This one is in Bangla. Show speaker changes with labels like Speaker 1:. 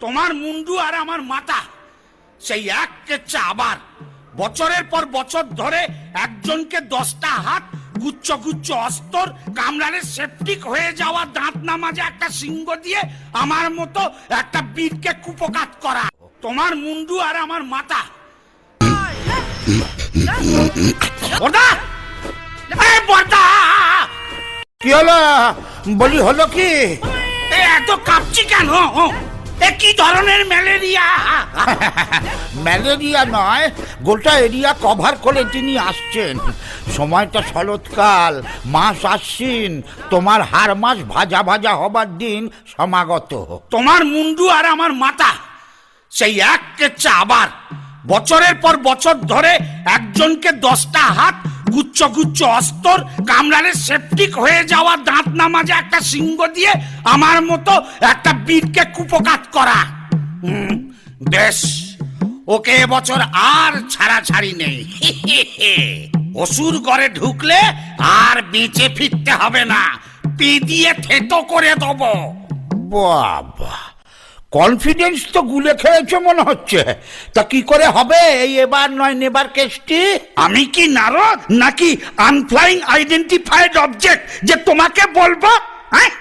Speaker 1: তোমার মুন্ডু আর আমার মাথা সেই এক কেচ্ছা আবার বছরের পর বছর ধরে একজনকে 10টা হাত গুচ্ছ গুচ্ছ অস্তর কামড়ারে সেপটিক হয়ে যাওয়া দাঁত নামাজে একটা সিংহ দিয়ে আমার মতো একটা বীরকে কুপকাত করা। তোমার মুন্ডু আর আমার মাথা। বড়দা, এই বড়দা,
Speaker 2: কি হলো বলি, হলো কি?
Speaker 1: এত কাঁপছি কেন? কি ধরনের ম্যালেরিয়া?
Speaker 2: ম্যালেরিয়া নয়, গোটা এরিয়া কভার করে তিনি আসছেন। সময়টা শরৎকাল, মাস আশ্বিন, তোমার হাড় মাস ভাজা ভাজা হবার দিন সমাগত।
Speaker 1: তোমার মুন্ডু আর আমার মাথা সেই এক কেচ্ছা আবার বছরের পর বছর ধরে একজনকে 10টা হাত গুচ্ছ গুচ্ছ অস্তর কামড়ারে সেপটিক হয়ে যাওয়া দাঁত নামাজে একটা সিংহ দিয়ে আমার মতো একটা বীরকে কুপকাত করা। বেশ, ওকে এবছর আর ছাড়াছাড়ি নেই। অসুর ঘরে ঢুকলে আর বেঁচে ফিরতে হবে না, পি দিয়ে থেতো করে দেবো।
Speaker 2: বাবা, কনফিডেন্স তো গুলে খেয়েছে মনে হচ্ছে। তা কি করে হবে এই এবার নয় নেবার কেসটি?
Speaker 1: আমি কি নারদ নাকি আনফ্লাইং আইডেন্টিফাইড অবজেক্ট যে তোমাকে বলবো? হ্যাঁ,